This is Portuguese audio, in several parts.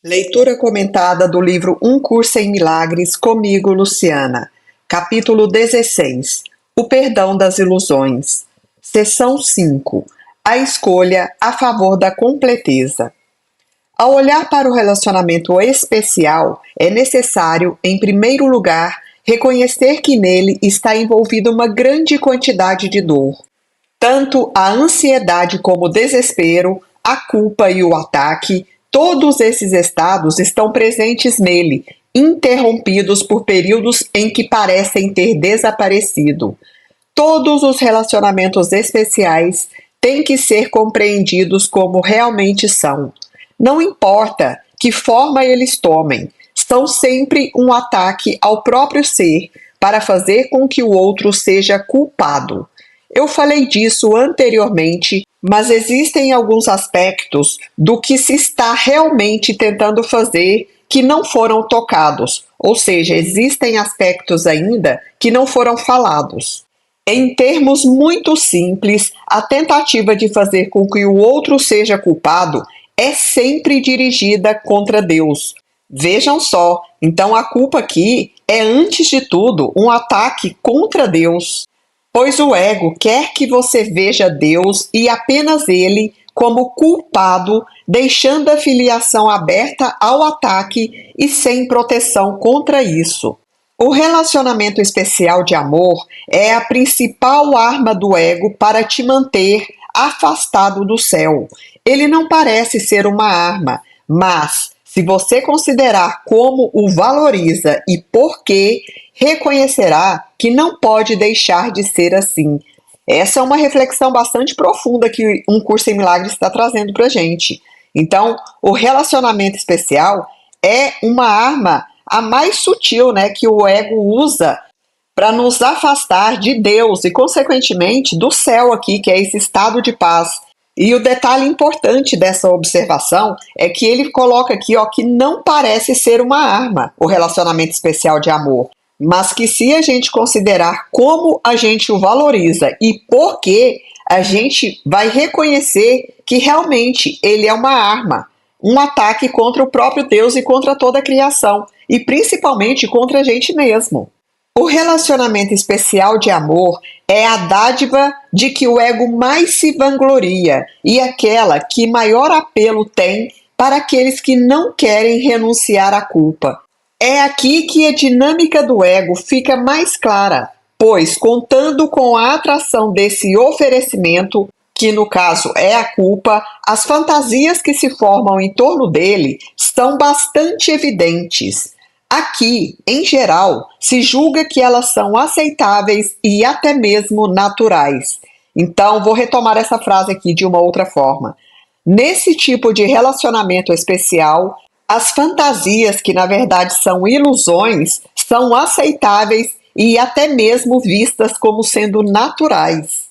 Leitura comentada do livro Um Curso em Milagres, comigo, Luciana. Capítulo 16. O Perdão das Ilusões. Seção 5. A escolha a favor da completeza. Ao olhar para o relacionamento especial, é necessário, em primeiro lugar, reconhecer que nele está envolvida uma grande quantidade de dor. Tanto a ansiedade como o desespero, a culpa e o ataque, todos esses estados estão presentes nele, interrompidos por períodos em que parecem ter desaparecido. Todos os relacionamentos especiais têm que ser compreendidos como realmente são. Não importa que forma eles tomem, são sempre um ataque ao próprio ser para fazer com que o outro seja culpado. Eu falei disso anteriormente, mas existem alguns aspectos do que se está realmente tentando fazer que não foram tocados, ou seja, existem aspectos ainda que não foram falados. Em termos muito simples, a tentativa de fazer com que o outro seja culpado é sempre dirigida contra Deus. Vejam só, então a culpa aqui é, antes de tudo, um ataque contra Deus. Pois o ego quer que você veja Deus e apenas Ele como culpado, deixando a filiação aberta ao ataque e sem proteção contra isso. O relacionamento especial de amor é a principal arma do ego para te manter afastado do céu. Ele não parece ser uma arma, mas se você considerar como o valoriza e por quê, reconhecerá que não pode deixar de ser assim. Essa é uma reflexão bastante profunda que Um Curso em Milagres está trazendo para a gente. Então, o relacionamento especial é uma arma a mais sutil, que o ego usa para nos afastar de Deus e, consequentemente, do céu aqui, que é esse estado de paz. E o detalhe importante dessa observação é que ele coloca aqui que não parece ser uma arma, o relacionamento especial de amor, mas que se a gente considerar como a gente o valoriza e por que, a gente vai reconhecer que realmente ele é uma arma, um ataque contra o próprio Deus e contra toda a criação, e principalmente contra a gente mesmo. O relacionamento especial de amor é a dádiva de que o ego mais se vangloria e aquela que maior apelo tem para aqueles que não querem renunciar à culpa. É aqui que a dinâmica do ego fica mais clara, pois, contando com a atração desse oferecimento, que no caso é a culpa, as fantasias que se formam em torno dele são bastante evidentes. Aqui, em geral, se julga que elas são aceitáveis e até mesmo naturais. Então, vou retomar essa frase aqui de uma outra forma. Nesse tipo de relacionamento especial, as fantasias, que na verdade são ilusões, são aceitáveis e até mesmo vistas como sendo naturais.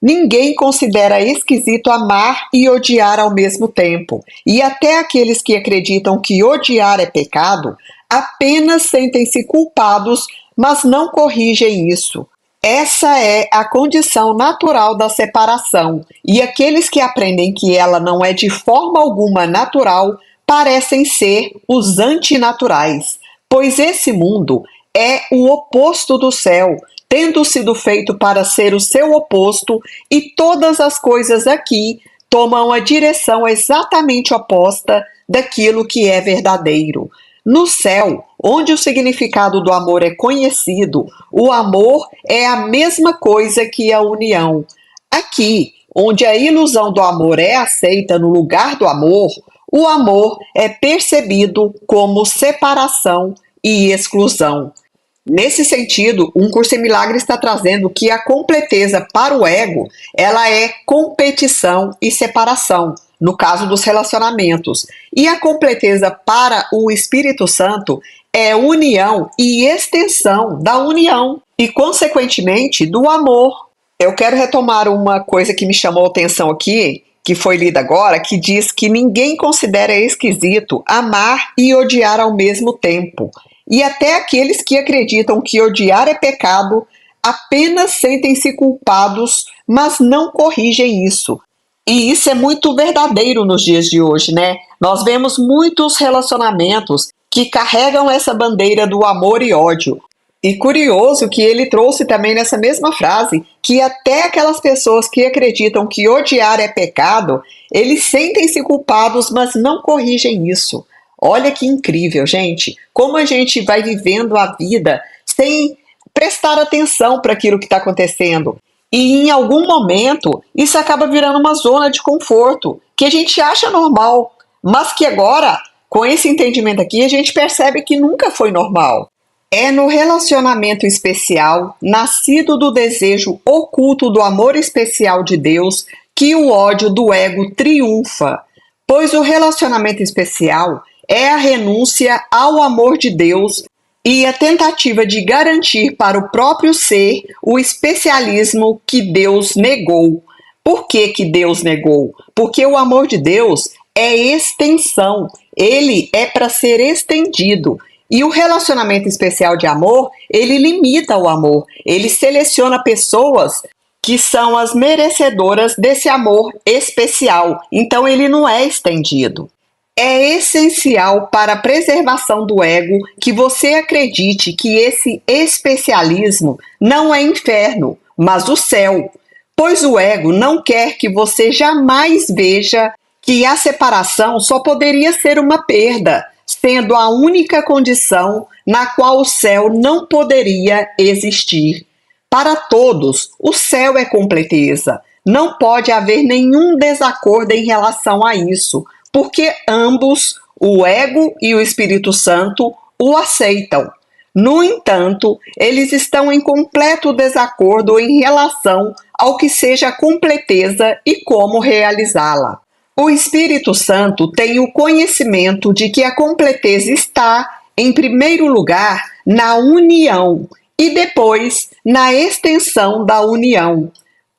Ninguém considera esquisito amar e odiar ao mesmo tempo, e até aqueles que acreditam que odiar é pecado, apenas sentem-se culpados, mas não corrigem isso. Essa é a condição natural da separação, e aqueles que aprendem que ela não é de forma alguma natural parecem ser os antinaturais, pois esse mundo é o oposto do céu, tendo sido feito para ser o seu oposto, e todas as coisas aqui tomam a direção exatamente oposta daquilo que é verdadeiro. No céu, onde o significado do amor é conhecido, o amor é a mesma coisa que a união. Aqui, onde a ilusão do amor é aceita no lugar do amor, o amor é percebido como separação e exclusão. Nesse sentido, Um Curso em Milagres está trazendo que a completeza para o ego, ela é competição e separação, no caso dos relacionamentos. E a completeza para o Espírito Santo é união e extensão da união e, consequentemente, do amor. Eu quero retomar uma coisa que me chamou a atenção aqui, que foi lida agora, que diz que ninguém considera esquisito amar e odiar ao mesmo tempo. E até aqueles que acreditam que odiar é pecado apenas sentem-se culpados, mas não corrigem isso. E isso é muito verdadeiro nos dias de hoje, né? Nós vemos muitos relacionamentos que carregam essa bandeira do amor e ódio. E curioso que ele trouxe também nessa mesma frase que até aquelas pessoas que acreditam que odiar é pecado, eles sentem-se culpados, mas não corrigem isso. Olha que incrível, gente. Como a gente vai vivendo a vida sem prestar atenção para aquilo que está acontecendo. E em algum momento isso acaba virando uma zona de conforto, que a gente acha normal, mas que agora, com esse entendimento aqui, a gente percebe que nunca foi normal. É no relacionamento especial, nascido do desejo oculto do amor especial de Deus, que o ódio do ego triunfa, pois o relacionamento especial é a renúncia ao amor de Deus e a tentativa de garantir para o próprio ser o especialismo que Deus negou. Por que Deus negou? Porque o amor de Deus é extensão, ele é para ser estendido. E o relacionamento especial de amor, ele limita o amor, ele seleciona pessoas que são as merecedoras desse amor especial. Então ele não é estendido. É essencial para a preservação do ego que você acredite que esse especialismo não é inferno, mas o céu, pois o ego não quer que você jamais veja que a separação só poderia ser uma perda, sendo a única condição na qual o céu não poderia existir. Para todos, o céu é completeza. Não pode haver nenhum desacordo em relação a isso, porque ambos, o ego e o Espírito Santo, o aceitam. No entanto, eles estão em completo desacordo em relação ao que seja a completeza e como realizá-la. O Espírito Santo tem o conhecimento de que a completeza está, em primeiro lugar, na união e depois na extensão da união.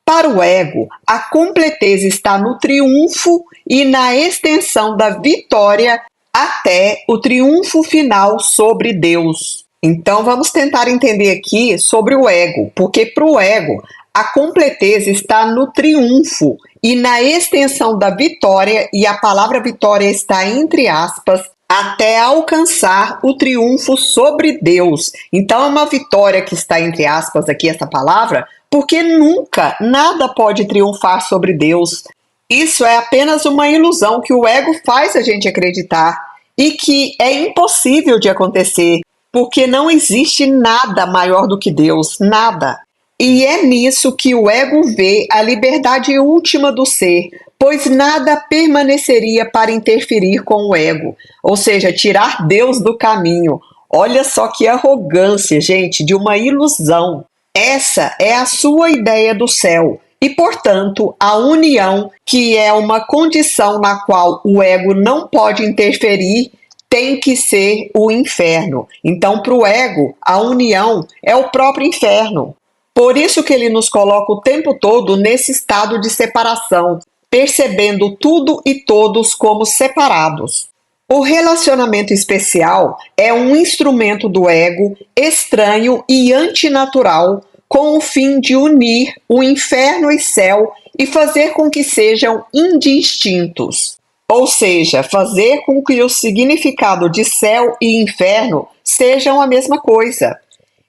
Para o ego, a completeza está no triunfo e na extensão da vitória até o triunfo final sobre Deus. Então vamos tentar entender aqui sobre o ego, porque para o ego a completeza está no triunfo e na extensão da vitória, e a palavra vitória está entre aspas, até alcançar o triunfo sobre Deus. Então é uma vitória que está entre aspas aqui essa palavra, porque nunca nada pode triunfar sobre Deus. Isso é apenas uma ilusão que o ego faz a gente acreditar e que é impossível de acontecer, porque não existe nada maior do que Deus, nada. E é nisso que o ego vê a liberdade última do ser, pois nada permaneceria para interferir com o ego, ou seja, tirar Deus do caminho. Olha só que arrogância, gente, de uma ilusão. Essa é a sua ideia do céu e, portanto, a união, que é uma condição na qual o ego não pode interferir, tem que ser o inferno. Então, para o ego, a união é o próprio inferno. Por isso que ele nos coloca o tempo todo nesse estado de separação, percebendo tudo e todos como separados. O relacionamento especial é um instrumento do ego estranho e antinatural com o fim de unir o inferno e céu e fazer com que sejam indistintos. Ou seja, fazer com que o significado de céu e inferno sejam a mesma coisa.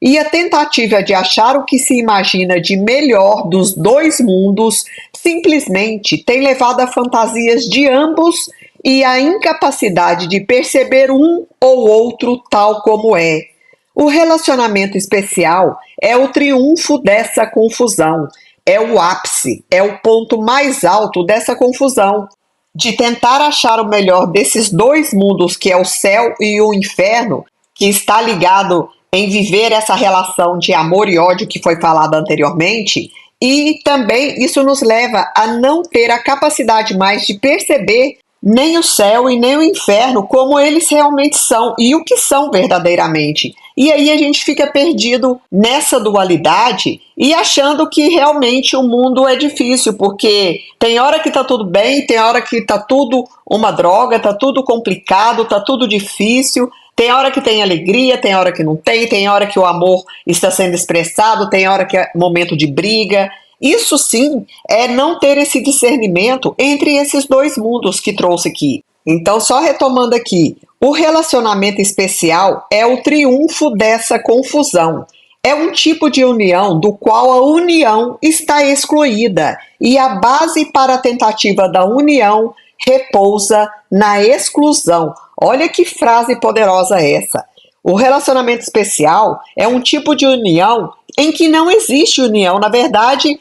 E a tentativa de achar o que se imagina de melhor dos dois mundos simplesmente tem levado a fantasias de ambos e a incapacidade de perceber um ou outro tal como é. O relacionamento especial é o triunfo dessa confusão, é o ápice, é o ponto mais alto dessa confusão, de tentar achar o melhor desses dois mundos, que é o céu e o inferno, que está ligado em viver essa relação de amor e ódio que foi falada anteriormente, e também isso nos leva a não ter a capacidade mais de perceber nem o céu e nem o inferno como eles realmente são e o que são verdadeiramente. E aí a gente fica perdido nessa dualidade e achando que realmente o mundo é difícil, porque tem hora que tá tudo bem, tem hora que tá tudo uma droga, tá tudo complicado, tá tudo difícil. Tem hora que tem alegria, tem hora que não tem hora que o amor está sendo expressado, tem hora que é momento de briga. Isso sim é não ter esse discernimento entre esses dois mundos que trouxe aqui. Então, só retomando aqui, o relacionamento especial é o triunfo dessa confusão. É um tipo de união do qual a união está excluída e a base para a tentativa da união repousa na exclusão. Olha que frase poderosa essa. O relacionamento especial é um tipo de união em que não existe união. Na verdade,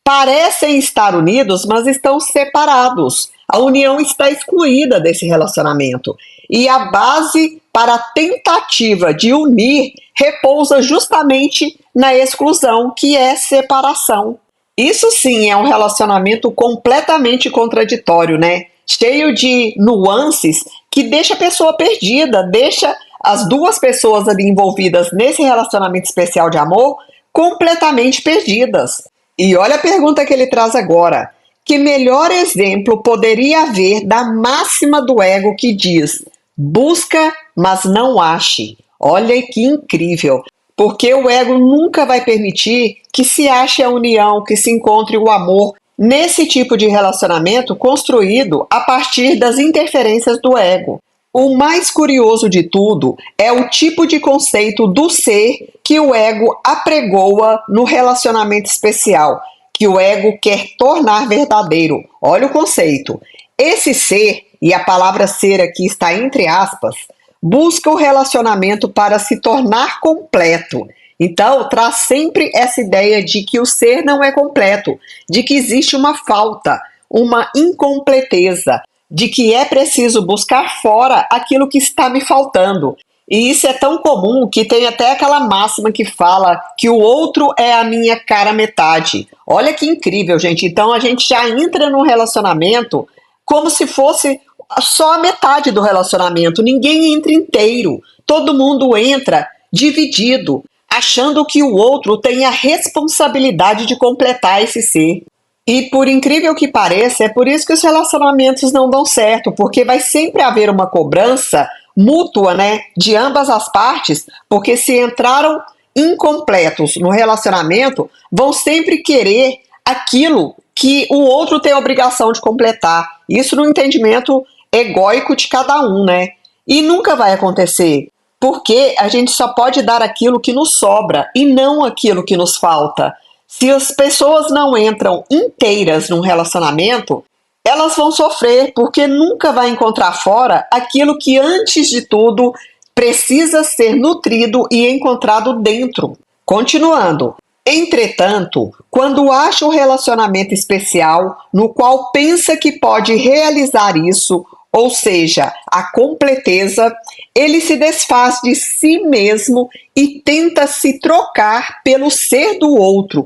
parecem estar unidos, mas estão separados. A união está excluída desse relacionamento. E a base para a tentativa de unir repousa justamente na exclusão, que é separação. Isso sim é um relacionamento completamente contraditório, né? Cheio de nuances que deixa a pessoa perdida, deixa as duas pessoas ali envolvidas nesse relacionamento especial de amor completamente perdidas. E olha a pergunta que ele traz agora. Que melhor exemplo poderia haver da máxima do ego que diz: busca, mas não ache. Olha que incrível, porque o ego nunca vai permitir que se ache a união, que se encontre o amor nesse tipo de relacionamento construído a partir das interferências do ego. O mais curioso de tudo é o tipo de conceito do ser que o ego apregoa no relacionamento especial, que o ego quer tornar verdadeiro. Olha o conceito. Esse ser, e a palavra ser aqui está entre aspas, busca o relacionamento para se tornar completo. Então, traz sempre essa ideia de que o ser não é completo, de que existe uma falta, uma incompleteza, de que é preciso buscar fora aquilo que está me faltando. E isso é tão comum que tem até aquela máxima que fala que o outro é a minha cara metade. Olha que incrível, gente. Então a gente já entra num relacionamento como se fosse só a metade do relacionamento. Ninguém entra inteiro. Todo mundo entra dividido, achando que o outro tem a responsabilidade de completar esse ser. E por incrível que pareça, é por isso que os relacionamentos não dão certo, porque vai sempre haver uma cobrança mútua, né, de ambas as partes, porque se entraram incompletos no relacionamento, vão sempre querer aquilo que o outro tem a obrigação de completar. Isso no entendimento egóico de cada um, né? E nunca vai acontecer, porque a gente só pode dar aquilo que nos sobra e não aquilo que nos falta. Se as pessoas não entram inteiras num relacionamento, elas vão sofrer, porque nunca vai encontrar fora aquilo que, antes de tudo, precisa ser nutrido e encontrado dentro. Continuando. Entretanto, quando acha um relacionamento especial no qual pensa que pode realizar isso, ou seja, a completeza, ele se desfaz de si mesmo e tenta se trocar pelo ser do outro.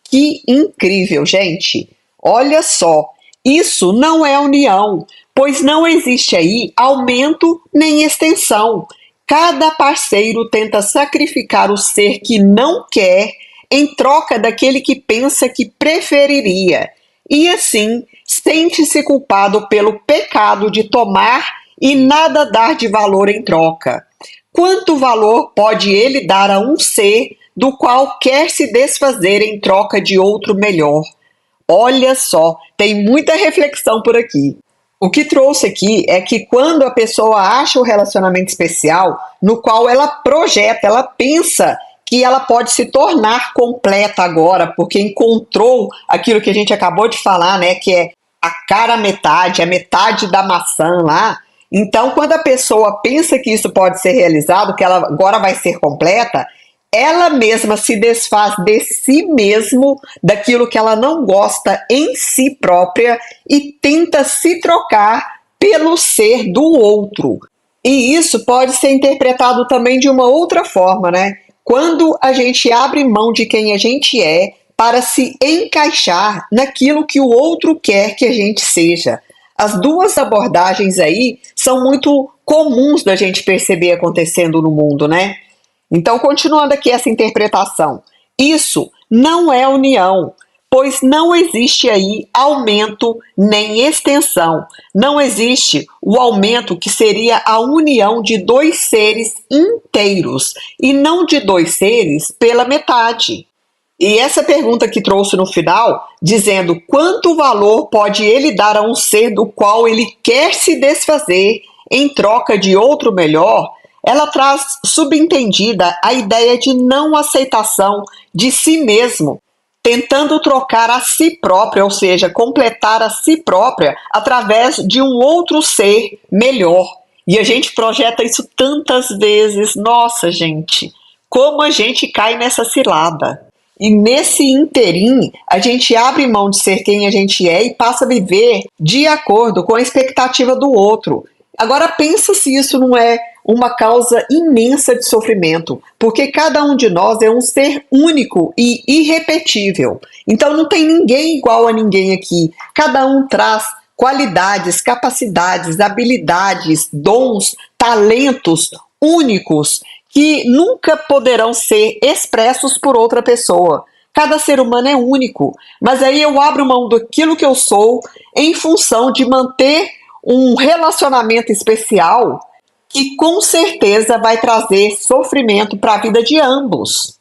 Que incrível, gente! Olha só, isso não é união, pois não existe aí aumento nem extensão. Cada parceiro tenta sacrificar o ser que não quer em troca daquele que pensa que preferiria. E assim, sente-se culpado pelo pecado de tomar e nada dar de valor em troca. Quanto valor pode ele dar a um ser do qual quer se desfazer em troca de outro melhor? Olha só, tem muita reflexão por aqui. O que trouxe aqui é que quando a pessoa acha o relacionamento especial, no qual ela projeta, ela pensa que ela pode se tornar completa agora, porque encontrou aquilo que a gente acabou de falar, né, que é a cara metade, a metade da maçã lá. Então, quando a pessoa pensa que isso pode ser realizado, que ela agora vai ser completa, ela mesma se desfaz de si mesmo, daquilo que ela não gosta em si própria e tenta se trocar pelo ser do outro. E isso pode ser interpretado também de uma outra forma, né? Quando a gente abre mão de quem a gente é para se encaixar naquilo que o outro quer que a gente seja. As duas abordagens aí são muito comuns da gente perceber acontecendo no mundo, né? Então, continuando aqui essa interpretação, isso não é união, pois não existe aí aumento nem extensão. Não existe o aumento que seria a união de dois seres inteiros e não de dois seres pela metade. E essa pergunta que trouxe no final, dizendo quanto valor pode ele dar a um ser do qual ele quer se desfazer em troca de outro melhor, ela traz subentendida a ideia de não aceitação de si mesmo, tentando trocar a si própria, ou seja, completar a si própria através de um outro ser melhor. E a gente projeta isso tantas vezes. Nossa, gente, como a gente cai nessa cilada. E nesse interim, a gente abre mão de ser quem a gente é e passa a viver de acordo com a expectativa do outro. Agora pensa se isso não é uma causa imensa de sofrimento, porque cada um de nós é um ser único e irrepetível. Então não tem ninguém igual a ninguém aqui. Cada um traz qualidades, capacidades, habilidades, dons, talentos únicos que nunca poderão ser expressos por outra pessoa. Cada ser humano é único, mas aí eu abro mão daquilo que eu sou em função de manter um relacionamento especial que com certeza vai trazer sofrimento para a vida de ambos.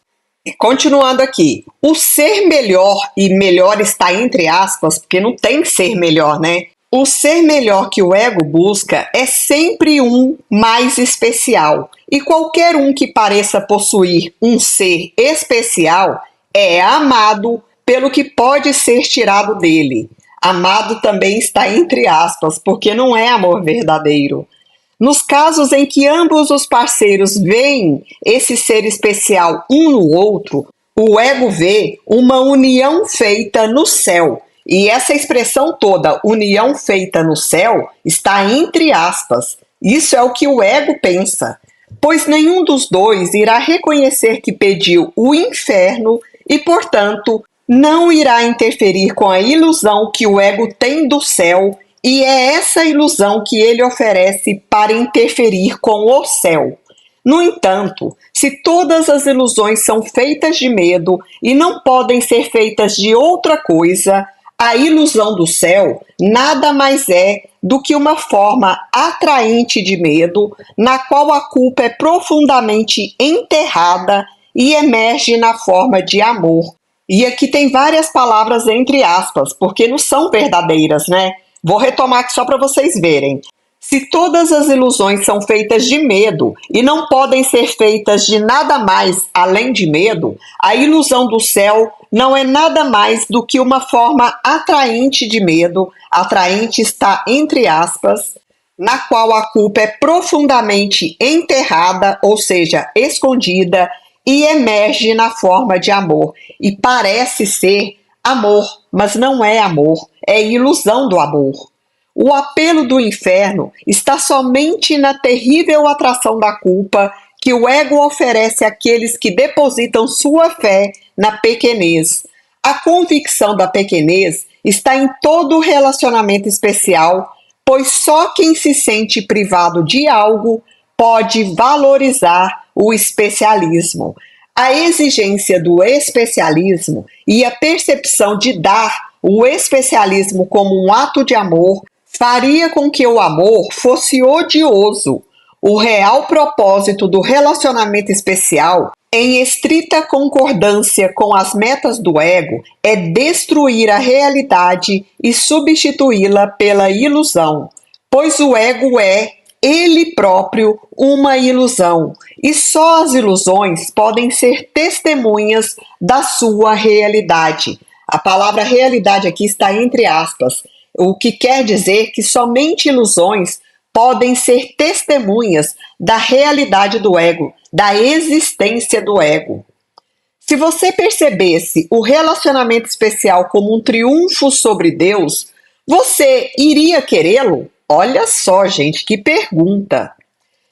Continuando aqui, o ser melhor, e melhor está entre aspas, porque não tem que ser melhor, né? O ser melhor que o ego busca é sempre um mais especial. E qualquer um que pareça possuir um ser especial é amado pelo que pode ser tirado dele. Amado também está entre aspas, porque não é amor verdadeiro. Nos casos em que ambos os parceiros veem esse ser especial um no outro, o ego vê uma união feita no céu. E essa expressão toda, união feita no céu, está entre aspas. Isso é o que o ego pensa, pois nenhum dos dois irá reconhecer que pediu o inferno e, portanto, não irá interferir com a ilusão que o ego tem do céu, e é essa ilusão que ele oferece para interferir com o céu. No entanto, se todas as ilusões são feitas de medo e não podem ser feitas de outra coisa, a ilusão do céu nada mais é do que uma forma atraente de medo, na qual a culpa é profundamente enterrada e emerge na forma de amor. E aqui tem várias palavras entre aspas, porque não são verdadeiras, né? Vou retomar aqui só para vocês verem. Se todas as ilusões são feitas de medo e não podem ser feitas de nada mais além de medo, a ilusão do céu não é nada mais do que uma forma atraente de medo, atraente está entre aspas, na qual a culpa é profundamente enterrada, ou seja, escondida, e emerge na forma de amor. E parece ser amor, mas não é amor, é ilusão do amor. O apelo do inferno está somente na terrível atração da culpa que o ego oferece àqueles que depositam sua fé na pequenez. A convicção da pequenez está em todo relacionamento especial, pois só quem se sente privado de algo pode valorizar o especialismo. A exigência do especialismo e a percepção de dar o especialismo como um ato de amor faria com que o amor fosse odioso. O real propósito do relacionamento especial, em estrita concordância com as metas do ego, é destruir a realidade e substituí-la pela ilusão, pois o ego é, ele próprio, uma ilusão, e só as ilusões podem ser testemunhas da sua realidade. A palavra realidade aqui está entre aspas, o que quer dizer que somente ilusões podem ser testemunhas da realidade do ego, da existência do ego. Se você percebesse o relacionamento especial como um triunfo sobre Deus, você iria querê-lo? Olha só, gente, que pergunta!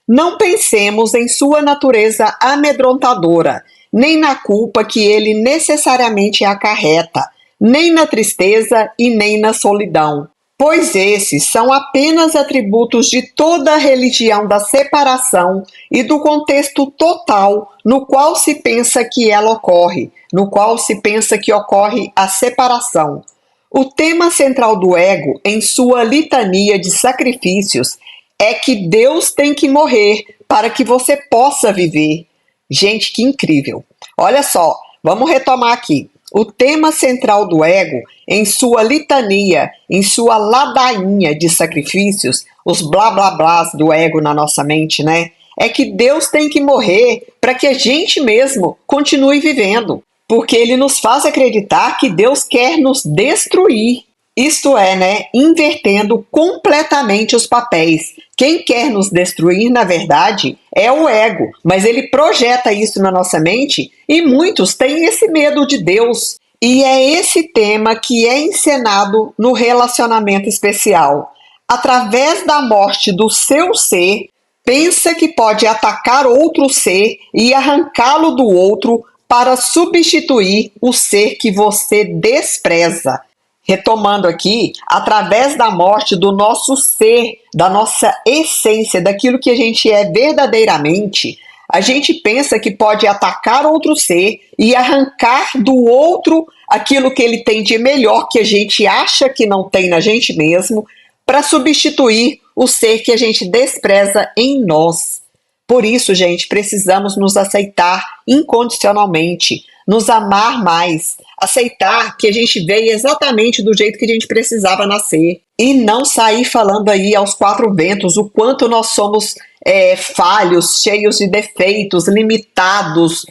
Não pensemos em sua natureza amedrontadora, nem na culpa que ele necessariamente acarreta, nem na tristeza e nem na solidão, pois esses são apenas atributos de toda a religião da separação e do contexto total no qual se pensa que ela ocorre, no qual se pensa que ocorre a separação. O tema central do ego, em sua litania de sacrifícios, é que Deus tem que morrer para que você possa viver. Gente, que incrível! Olha só, Vamos retomar aqui. O tema central do ego, em sua litania, em sua ladainha de sacrifícios, os blá blá blás do ego na nossa mente, né? É que Deus tem que morrer para que a gente mesmo continue vivendo. Porque ele nos faz acreditar que Deus quer nos destruir. Isto é, né? Invertendo completamente os papéis. Quem quer nos destruir, na verdade, é o ego, mas ele projeta isso na nossa mente e muitos têm esse medo de Deus. E é esse tema que é encenado no relacionamento especial. Através da morte do seu ser, pensa que pode atacar outro ser e arrancá-lo do outro para substituir o ser que você despreza. Retomando aqui, através da morte do nosso ser, da nossa essência, daquilo que a gente é verdadeiramente, a gente pensa que pode atacar outro ser e arrancar do outro aquilo que ele tem de melhor que a gente acha que não tem na gente mesmo, para substituir o ser que a gente despreza em nós. Por isso, gente, precisamos nos aceitar incondicionalmente, nos amar mais, aceitar que a gente veio exatamente do jeito que a gente precisava nascer e não sair falando aí aos quatro ventos o quanto nós somos falhos, cheios de defeitos, limitados,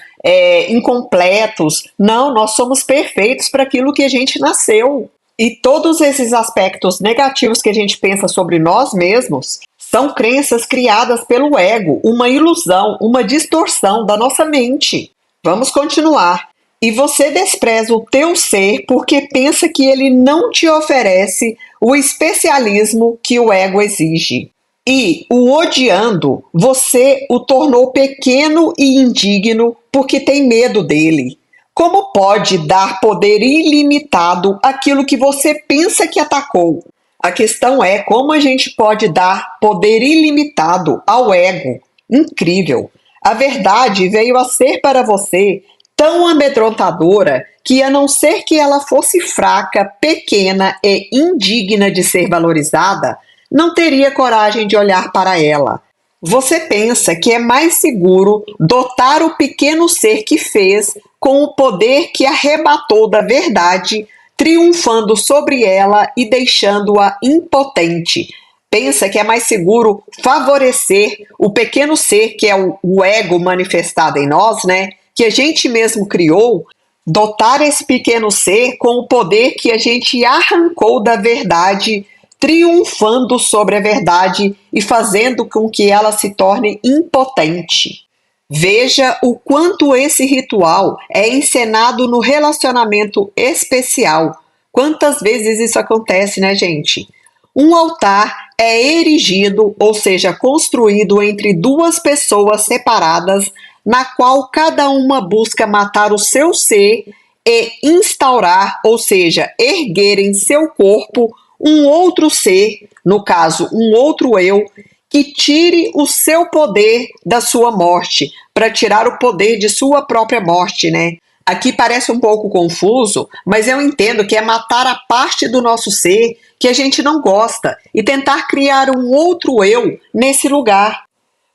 incompletos. Não, nós somos perfeitos para aquilo que a gente nasceu. E todos esses aspectos negativos que a gente pensa sobre nós mesmos são crenças criadas pelo ego, uma ilusão, uma distorção da nossa mente. Vamos continuar. E você despreza o teu ser porque pensa que ele não te oferece o especialismo que o ego exige. E, o odiando, você o tornou pequeno e indigno porque tem medo dele. Como pode dar poder ilimitado àquilo que você pensa que atacou? A questão é como a gente pode dar poder ilimitado ao ego. Incrível! A verdade veio a ser para você tão amedrontadora que, a não ser que ela fosse fraca, pequena e indigna de ser valorizada, não teria coragem de olhar para ela. Você pensa que é mais seguro dotar o pequeno ser que fez com o poder que arrebatou da verdade, triunfando sobre ela e deixando-a impotente. Pensa que é mais seguro favorecer o pequeno ser, que é o ego manifestado em nós, né? Que a gente mesmo criou, dotar esse pequeno ser com o poder que a gente arrancou da verdade, triunfando sobre a verdade e fazendo com que ela se torne impotente. Veja o quanto esse ritual é encenado no relacionamento especial. Quantas vezes isso acontece, né, gente? Um altar é erigido, ou seja, construído entre duas pessoas separadas, na qual cada uma busca matar o seu ser e instaurar, ou seja, erguer em seu corpo um outro ser, no caso, um outro eu, que tire o seu poder da sua morte, para tirar o poder de sua própria morte, né? Aqui parece um pouco confuso, mas eu entendo que é matar a parte do nosso ser que a gente não gosta e tentar criar um outro eu nesse lugar.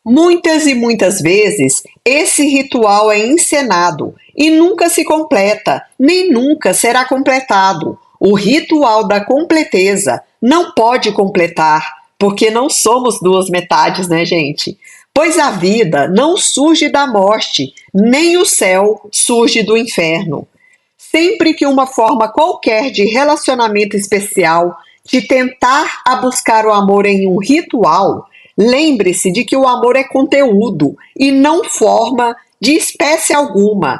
Muitas e muitas vezes, esse ritual é encenado e nunca se completa, nem nunca será completado. O ritual da completeza não pode completar, porque não somos duas metades, né, gente? Pois a vida não surge da morte, nem o céu surge do inferno. Sempre que uma forma qualquer de relacionamento especial te tentar a buscar o amor em um ritual, lembre-se de que o amor é conteúdo e não forma de espécie alguma.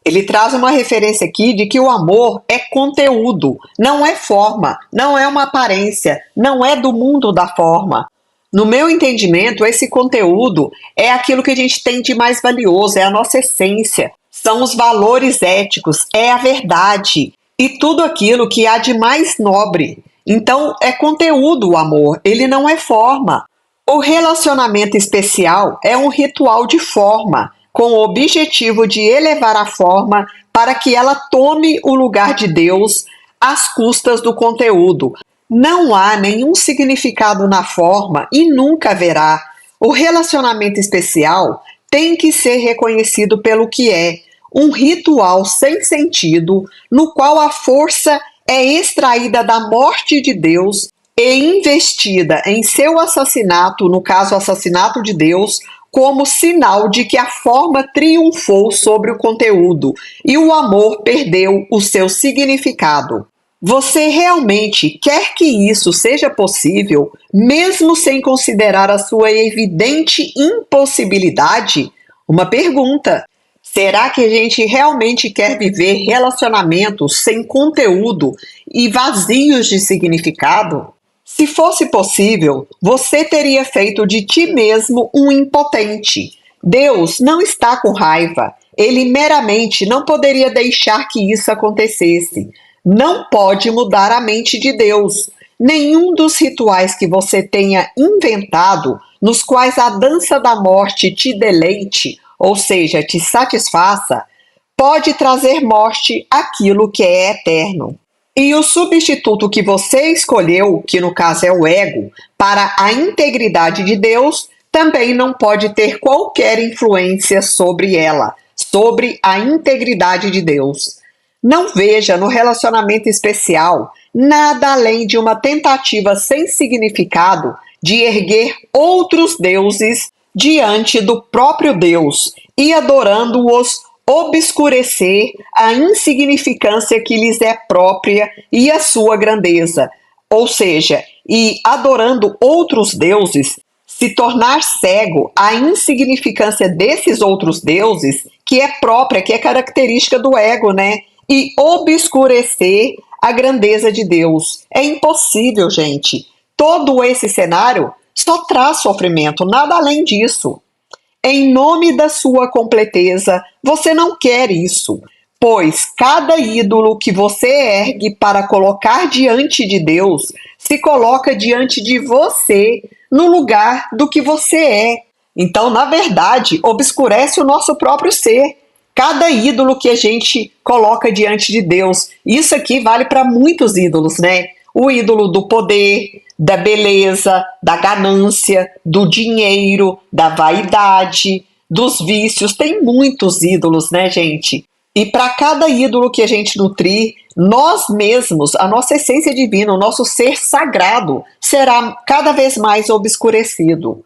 Ele traz uma referência aqui de que o amor é conteúdo, não é forma, não é uma aparência, não é do mundo da forma. No meu entendimento, esse conteúdo é aquilo que a gente tem de mais valioso, é a nossa essência, são os valores éticos, é a verdade e tudo aquilo que há de mais nobre. Então, é conteúdo o amor, ele não é forma. O relacionamento especial é um ritual de forma, com o objetivo de elevar a forma para que ela tome o lugar de Deus às custas do conteúdo. Não há nenhum significado na forma e nunca haverá. O relacionamento especial tem que ser reconhecido pelo que é, um ritual sem sentido, no qual a força é extraída da morte de Deus e investida em seu assassinato, no caso, o assassinato de Deus, como sinal de que a forma triunfou sobre o conteúdo e o amor perdeu o seu significado. Você realmente quer que isso seja possível, mesmo sem considerar a sua evidente impossibilidade? Uma pergunta. Será que a gente realmente quer viver relacionamentos sem conteúdo e vazios de significado? Se fosse possível, você teria feito de ti mesmo um impotente. Deus não está com raiva. Ele meramente não poderia deixar que isso acontecesse. Não pode mudar a mente de Deus. Nenhum dos rituais que você tenha inventado, nos quais a dança da morte te deleite, ou seja, te satisfaça, pode trazer morte àquilo que é eterno. E o substituto que você escolheu, que no caso é o ego, para a integridade de Deus, também não pode ter qualquer influência sobre ela, sobre a integridade de Deus. Não veja no relacionamento especial nada além de uma tentativa sem significado de erguer outros deuses diante do próprio Deus e adorando-os obscurecer a insignificância que lhes é própria e a sua grandeza, ou seja, e adorando outros deuses, se tornar cego à insignificância desses outros deuses, que é própria, que é característica do ego, né? E obscurecer a grandeza de Deus. É impossível, gente. Todo esse cenário só traz sofrimento, nada além disso. Em nome da sua completeza, você não quer isso, pois cada ídolo que você ergue para colocar diante de Deus se coloca diante de você no lugar do que você é. Então, na verdade, obscurece o nosso próprio ser. Cada ídolo que a gente coloca diante de Deus, isso aqui vale para muitos ídolos, né? O ídolo do poder, da beleza, da ganância, do dinheiro, da vaidade, dos vícios. Tem muitos ídolos, né, gente? E para cada ídolo que a gente nutrir, nós mesmos, a nossa essência divina, o nosso ser sagrado, será cada vez mais obscurecido.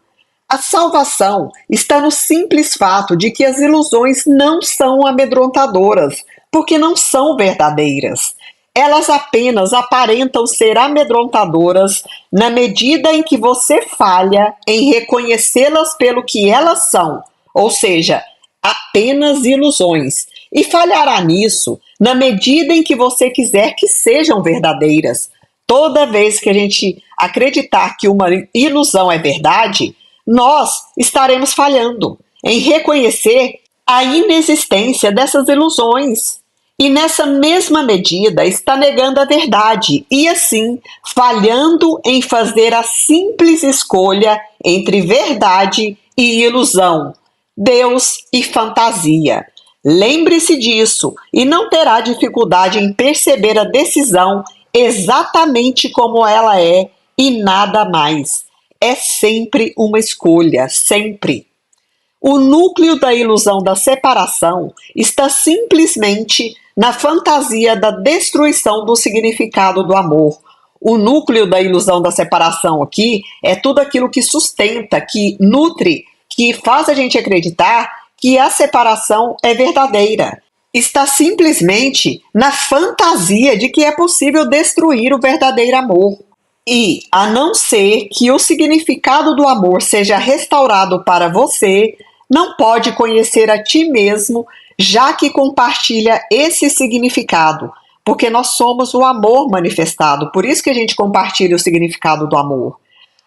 A salvação está no simples fato de que as ilusões não são amedrontadoras, porque não são verdadeiras. Elas apenas aparentam ser amedrontadoras na medida em que você falha em reconhecê-las pelo que elas são, ou seja, apenas ilusões, e falhará nisso na medida em que você quiser que sejam verdadeiras. Toda vez que a gente acreditar que uma ilusão é verdade, nós estaremos falhando em reconhecer a inexistência dessas ilusões. E nessa mesma medida está negando a verdade e, assim, falhando em fazer a simples escolha entre verdade e ilusão, Deus e fantasia. Lembre-se disso e não terá dificuldade em perceber a decisão exatamente como ela é e nada mais. É sempre uma escolha, sempre. O núcleo da ilusão da separação está simplesmente na fantasia da destruição do significado do amor. O núcleo da ilusão da separação aqui é tudo aquilo que sustenta, que nutre, que faz a gente acreditar que a separação é verdadeira. Está simplesmente na fantasia de que é possível destruir o verdadeiro amor. E, a não ser que o significado do amor seja restaurado para você, não pode conhecer a ti mesmo, já que compartilha esse significado, porque nós somos o amor manifestado, por isso que a gente compartilha o significado do amor.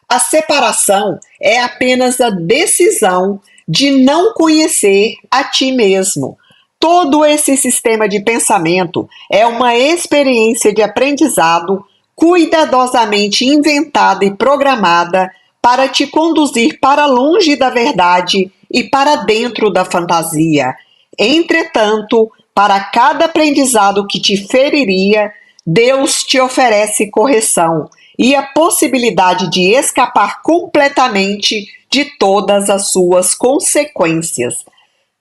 A separação é apenas a decisão de não conhecer a ti mesmo. Todo esse sistema de pensamento é uma experiência de aprendizado cuidadosamente inventada e programada para te conduzir para longe da verdade e para dentro da fantasia. Entretanto, para cada aprendizado que te feriria, Deus te oferece correção e a possibilidade de escapar completamente de todas as suas consequências.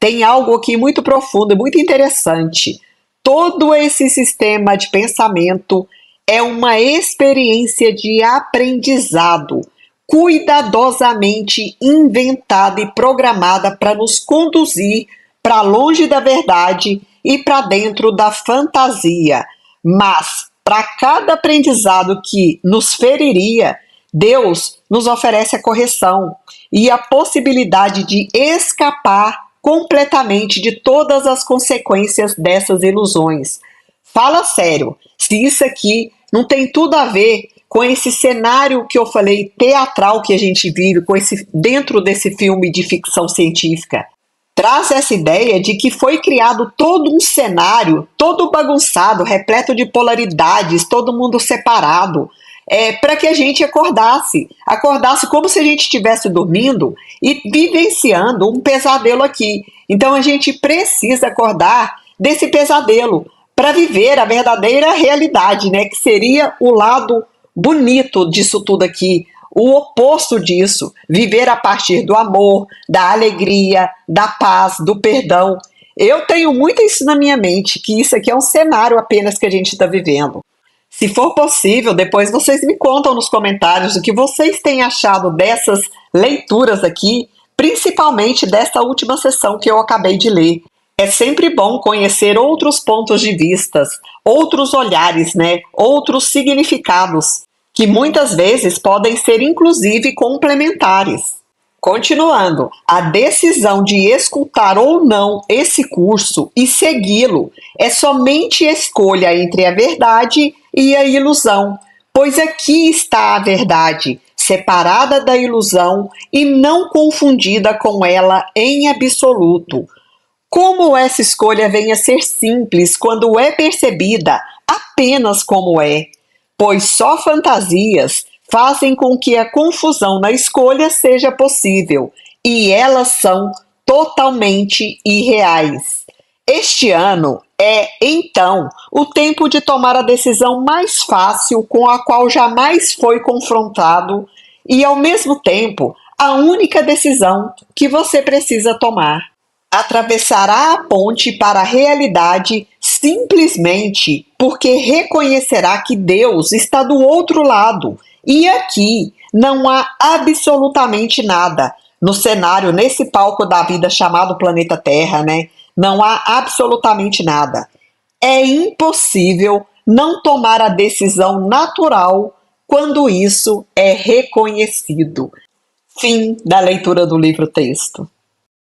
Tem algo aqui muito profundo e muito interessante. Todo esse sistema de pensamento é uma experiência de aprendizado, cuidadosamente inventada e programada para nos conduzir para longe da verdade e para dentro da fantasia. Mas, para cada aprendizado que nos feriria, Deus nos oferece a correção e a possibilidade de escapar completamente de todas as consequências dessas ilusões. Fala sério, se isso aqui não tem tudo a ver com esse cenário que eu falei teatral que a gente vive dentro desse filme de ficção científica. Traz essa ideia de que foi criado todo um cenário, todo bagunçado, repleto de polaridades, todo mundo separado, para que a gente acordasse como se a gente estivesse dormindo e vivenciando um pesadelo aqui. Então a gente precisa acordar desse pesadelo para viver a verdadeira realidade, né? Que seria o lado bonito disso tudo aqui, o oposto disso, viver a partir do amor, da alegria, da paz, do perdão. Eu tenho muito isso na minha mente, que isso aqui é um cenário apenas que a gente está vivendo. Se for possível, depois vocês me contam nos comentários o que vocês têm achado dessas leituras aqui, principalmente dessa última sessão que eu acabei de ler. É sempre bom conhecer outros pontos de vistas, outros olhares, né? Outros significados, que muitas vezes podem ser inclusive complementares. Continuando, a decisão de escutar ou não esse curso e segui-lo é somente escolha entre a verdade e a ilusão, pois aqui está a verdade, separada da ilusão e não confundida com ela em absoluto. Como essa escolha vem a ser simples quando é percebida apenas como é, pois só fantasias fazem com que a confusão na escolha seja possível, e elas são totalmente irreais. Este ano é, então, o tempo de tomar a decisão mais fácil com a qual jamais foi confrontado e, ao mesmo tempo, a única decisão que você precisa tomar. Atravessará a ponte para a realidade simplesmente porque reconhecerá que Deus está do outro lado e aqui não há absolutamente nada no cenário, nesse palco da vida chamado planeta Terra, né? Não há absolutamente nada. É impossível não tomar a decisão natural quando isso é reconhecido. Fim da leitura do livro-texto.